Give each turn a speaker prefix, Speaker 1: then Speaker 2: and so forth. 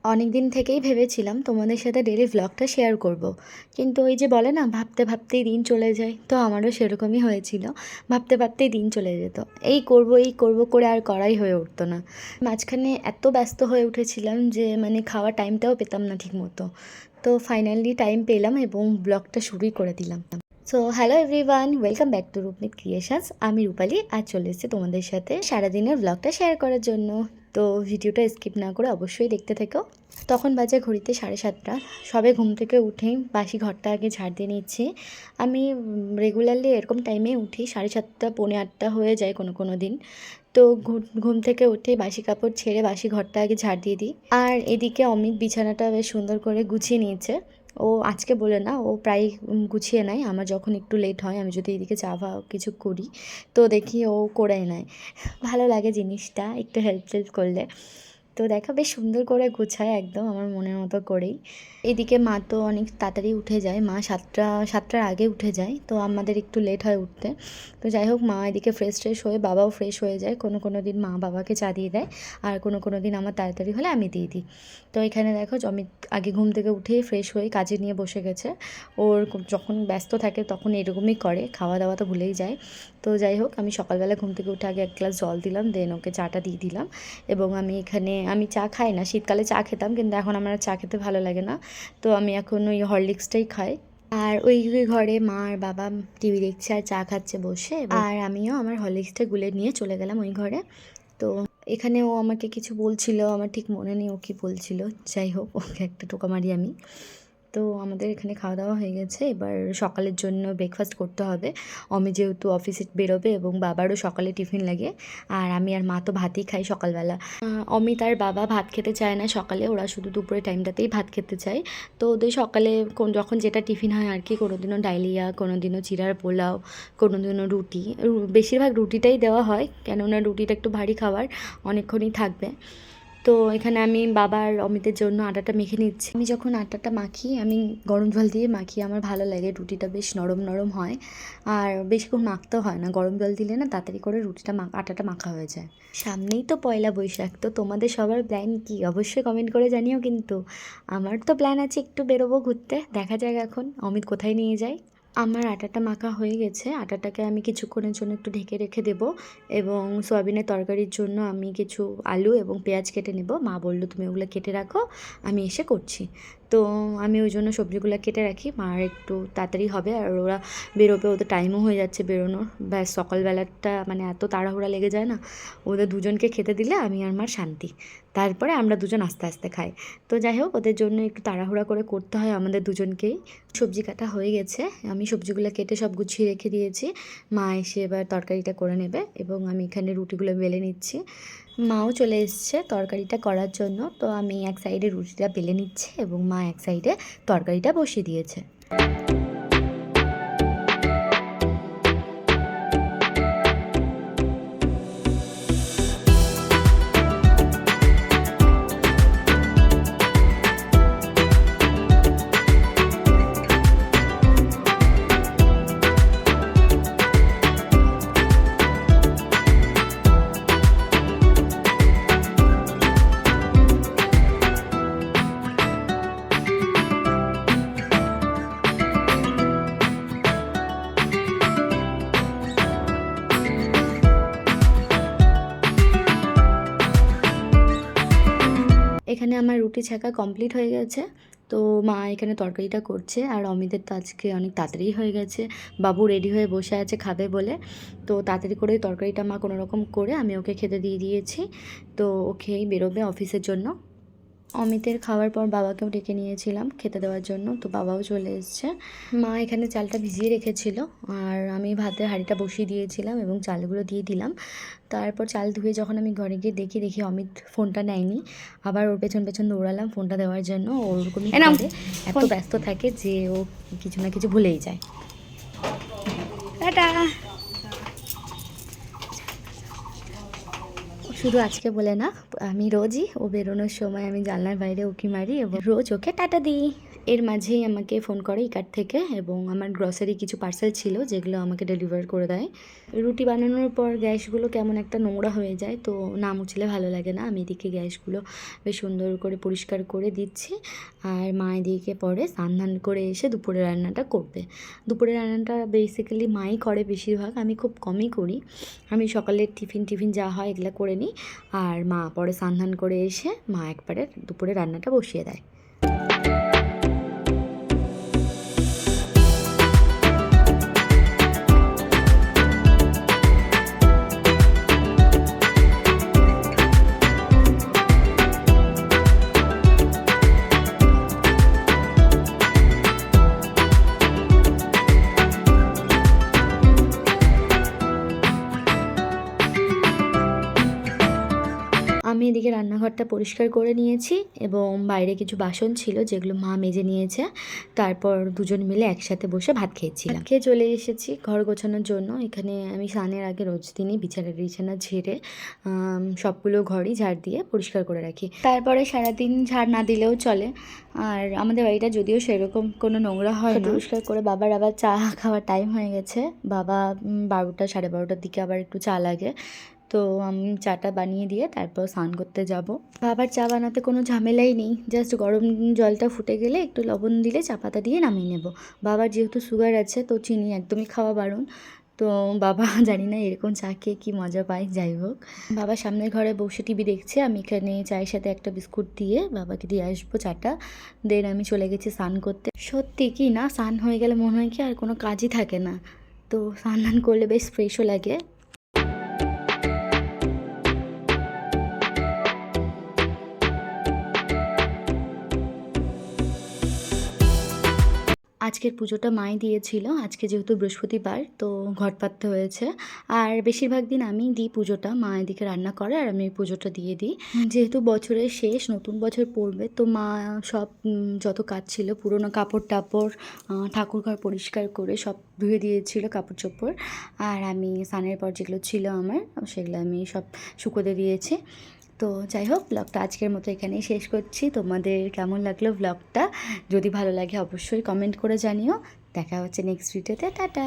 Speaker 1: অনেক দিন থেকেই ভেবেছিলাম তোমাদের সাথে ডেলি ভ্লগটা শেয়ার করব। কিন্তু ওই যে বলে না, ভাবতে ভাবতেই দিন চলে যায়, তো আমারও সেরকমই হয়েছিল। ভাবতে ভাবতেই দিন চলে যেত, এই করব করে আর করাই হয়ে উঠতো না। মাঝখানে এত ব্যস্ত হয়ে উঠেছিলাম যে মানে খাওয়ার টাইমটাও পেতাম না ঠিক মতো। তো ফাইনালি টাইম পেলাম এবং ব্লগটা শুরুই করে দিলাম। So hello everyone, welcome back to Rupmit creations. আমি রূপালি, আজ চলে এসেছি তোমাদের সাথে সারাদিনের ব্লগটা শেয়ার করার জন্য। তো ভিডিওটা স্কিপ না করে অবশ্যই দেখতে থেকো। তখন বাজে ঘড়িতে 7:30। সবে ঘুম থেকে উঠেই বাসি ঘরটা আগে ঝাড় দিয়ে নিচ্ছি। আমি রেগুলারলি এরকম টাইমে উঠি, 7:30 পৌনে 8টা হয়ে যায় কোনো কোনো দিন। তো ঘুম থেকে উঠে বাসি কাপড় ছেড়ে বাসি ঘরটা আগে ঝাড় দিয়ে দিই। আর এদিকে অমিত বিছানাটা বেশ সুন্দর করে গুছিয়ে নিয়েছে। ও আজকে বলে না, ও প্রায় গুছিয়ে নেয়। আমার যখন একটু লেট হয়, আমি যদি এদিকে চা বা কিছু করি, তো দেখি ও করে নেয়। ভালো লাগে জিনিসটা, একটু হেল্প করলে। তো দেখো বেশ সুন্দর করে গুছায় একদম আমার মনের মতো করেই। এদিকে মা তো অনেক তাড়াতাড়ি উঠে যায়, মা 7টার আগে উঠে যায়, তো আমাদের একটু লেট হয় উঠতে। তো যাই হোক, মা এদিকে ফ্রেশ হয়ে, বাবাও ফ্রেশ হয়ে যায়। কোনো দিন মা বাবাকে চা দিয়ে দেয়, আর কোনো দিন আমার তাড়াতাড়ি হলে আমি দিয়ে দিই। তো এখানে দেখো অমিত আগে ঘুম থেকে উঠেই ফ্রেশ হয়ে কাজে নিয়ে বসে গেছে। ওর যখন ব্যস্ত থাকে তখন এরকমই করে, খাওয়া দাওয়া তো ভুলেই যায়। তো যাই হোক, আমি সকালবেলা ঘুম থেকে উঠে আগে 1 গ্লাস জল দিলাম, দেন ওকে চাটা দিয়ে দিলাম। এবং আমি চা খাই না, শীতকালে চা খেতাম, কিন্তু এখন আমার চা খেতে ভালো লাগে না। তো আমি এখন ওই হরলিক্সটাই খাই। আর ওই ঘরে মা আর বাবা টিভি দেখছে আর চা খাচ্ছে বসে, আর আমিও আমার হরলিক্সটা গুলে নিয়ে চলে গেলাম ওই ঘরে। তো এখানে ও আমাকে কিছু বলছিল, আমার ঠিক মনে নেই ও কী বলছিল। যাই হোক, ওকে একটা টোকা মারি আমি। তো আমাদের এখানে খাওয়া দাওয়া হয়ে গেছে, এবার সকালের জন্য ব্রেকফাস্ট করতে হবে। অমি যেহেতু অফিসে বেরোবে এবং বাবারও সকালে টিফিন লাগে, আর আমি আর মা তো ভাতই খাই সকালবেলা। অমিত আর বাবা ভাত খেতে চায় না সকালে, ওরা শুধু দুপুরে টাইমটাতেই ভাত খেতে চায়। তো ওদের সকালে যখন যেটা টিফিন হয় আর কি, কোনো দিনও ডাইলিয়া, কোনো দিনও চিড়ার পোলাও, কোনো দিনও রুটি। বেশিরভাগ রুটিটাই দেওয়া হয়, কেননা রুটিটা একটু ভারী খাবার, অনেকক্ষণই থাকবে। তো এখানে আমি বাবার অমিতের জন্য আটাটা মেখে নিচ্ছি। আমি যখন আটাটা মাখি, আমি গরম জল দিয়ে মাখি, আমার ভালো লাগে। রুটিটা বেশ নরম নরম হয়, আর বেশিক্ষণ মাখতেও হয় না। গরম জল দিলে না তাড়াতাড়ি করে আটাটা মাখা হয়ে যায়। সামনেই তো পয়লা বৈশাখ, তো তোমাদের সবার প্ল্যান কি অবশ্যই কমেন্ট করে জানিও কিন্তু। আমার তো প্ল্যান আছে একটু বেরোবো ঘুরতে, দেখা যাক এখন অমিত কোথায় নিয়ে যায়। আমার আটাটা মাখা হয়ে গেছে, আটাটাকে আমি কিছুক্ষণের জন্য একটু ঢেকে রেখে দেবো। এবং সয়াবিনের তরকারির জন্য আমি কিছু আলু এবং পেঁয়াজ কেটে নেব। মা বললো তুমি ওগুলো কেটে রাখো, আমি এসে করছি। তো আমি ওই জন্য সবজিগুলো কেটে রাখি, মার একটু তাড়াতাড়ি হবে, আর ওরা বেরোবে, ওদের টাইমও হয়ে যাচ্ছে বেরোনোর। ব্যাস, সকালবেলাটা মানে এত তাড়াহুড়া লেগে যায় না, ওদের দুজনকে খেতে দিলে আমি আর মার শান্তি। তারপরে আমরা দুজন আস্তে আস্তে খাই। তো যাই হোক, ওদের জন্য একটু তাড়াহুড়া করে করতে হয় আমাদের দুজনকেই। সবজি কাটা হয়ে গেছে, আমি সবজিগুলো কেটে সব গুছিয়ে রেখে দিয়েছি। মা এসে এবার তরকারিটা করে নেবে, এবং আমি এখানে রুটিগুলো বেলে নিচ্ছি। মাও চলে এসছে তরকারিটা করার জন্য। তো আমি এক সাইডে রুটিটা বেলে নিচ্ছি এবং মা এক সাইডে তরকারিটা বসিয়ে দিয়েছে। এখানে আমার রুটি ছাকা কমপ্লিট হয়ে গেছে। তো মা এখানে তরকারিটা করছে, আর অমিতের তো আজকে অনেক তাড়াতাড়ি হয়ে গেছে, বাবু রেডি হয়ে বসে আছে খাবে বলে। তো তাড়াতাড়ি করে তরকারিটা মা কোনো রকম করে আমি ওকে খেতে দিয়ে দিয়েছি। তো ও খেয়েই বেরোবে অফিসের জন্য। অমিতের খাওয়ার পর বাবাকেও ডেকে নিয়েছিলাম খেতে দেওয়ার জন্য, তো বাবাও চলে এসছে। মা এখানে চালটা ভিজিয়ে রেখেছিল, আর আমি ভাতের হাঁড়িটা বসিয়ে দিয়েছিলাম এবং চালগুলো দিয়ে দিলাম। তারপর চাল ধুয়ে যখন আমি ঘরে গিয়ে দেখি অমিত ফোনটা নেয়নি। আবার ওর পেছন দৌড়ালাম ফোনটা দেওয়ার জন্য। ওরকমই করে, এত ব্যস্ত থাকে যে ও কিছু না কিছু ভুলেই যায়। টাটা। শুধু আজকে বলে না, আমি রোজই ও বেরোনোর সময় আমি জানলার বাইরে উঁকি মারি এবং রোজ ওকে টাটা দিই। এর মাঝেই আমাকে ফোন করে ইকার থেকে এবং আমার গ্রসারি কিছু পার্সেল ছিল যেগুলো আমাকে ডেলিভার করে দেয়। রুটি বানানোর পর গ্যাসগুলো কেমন একটা নোংরা হয়ে যায়, তো না মুছলে ভালো লাগে না। আমি এদিকে গ্যাসগুলো বেশ সুন্দর করে পরিষ্কার করে দিচ্ছি, আর মা এদিকে পরে স্নান করে এসে দুপুরের রান্নাটা করবে। দুপুরের রান্নাটা বেসিক্যালি মাই করে বেশিরভাগ, আমি খুব কমই করি। আমি সকালের টিফিন যা হয় এগুলো করে নিই, আর মা পরে স্নান করে এসে মা একবারে দুপুরে রান্নাটা বসিয়ে দেয়। আমি এদিকে রান্নাঘরটা পরিষ্কার করে নিয়েছি এবং বাইরে কিছু বাসন ছিল যেগুলো মা মেজে নিয়েছে। তারপর দুজন মিলে একসাথে বসে ভাত খেয়েছিলাম। খেয়ে চলে এসেছি ঘর গোছানোর জন্য। এখানে আমি স্নানের আগে রোজ দিনই বিছানা ঝেড়ে সবগুলো ঘরই ঝাড় দিয়ে পরিষ্কার করে রাখি। তারপরে সারাদিন ঝাড় না দিলেও চলে। আর আমাদের বাড়িটা যদিও সেরকম কোনো নোংরা হয় না। পরিষ্কার করে বাবার আবার চা খাওয়ার টাইম হয়ে গেছে। বাবা 12টা 12:30টার দিকে আবার একটু চা লাগে, তো আমি চাটা বানিয়ে দিয়ে তারপর স্নান করতে যাব। বাবার চা বানাতে কোনো ঝামেলাই নেই, জাস্ট গরম জলটা ফুটে গেলে একটু লবণ দিলে চা পাতা দিয়ে নামিয়ে নেব। বাবার যেহেতু সুগার আছে তো চিনি একদমই খাওয়া বারণ, তো বাবা জানি না এরকম চা খেয়ে কী মজা পায়। যাই হোক, বাবা সামনের ঘরে বসে টিভি দেখছে, আমি এখানে চায়ের সাথে একটা বিস্কুট দিয়ে বাবাকে দিয়ে আসবো চাটা। দেন আমি চলে গেছি স্নান করতে। সত্যি কি না, স্নান হয়ে গেলে মনে হয় কি আর কোনো কাজই থাকে না, তো স্নান করলে বেশ ফ্রেশও লাগে। আজকের পুজোটা মাই দিয়েছিল। আজকে যেহেতু বৃহস্পতিবার তো ঘট পাততে হয়েছে, আর বেশিরভাগ দিন আমি দিই পুজোটা। মা এদিকে রান্না করে আর আমি পুজোটা দিয়ে দিই। যেহেতু বছরের শেষ, নতুন বছর পড়বে, তো মা সব যত কাজ ছিল, পুরোনো কাপড় টাপড়, ঠাকুর ঘর পরিষ্কার করে সব ধুয়ে দিয়েছিল কাপড় চোপড়, আর আমি স্নানের পর যেগুলো ছিল আমার সেগুলো আমি সব শুকোতে দিয়েছি। তো যাই হোক, ব্লগটা আজকের মতো এখানেই শেষ করছি। তোমাদের কেমন লাগলো ব্লগটা? যদি ভালো লাগে অবশ্যই কমেন্ট করে জানিও। দেখা হচ্ছে নেক্সট ভিডিওতে। টাটা।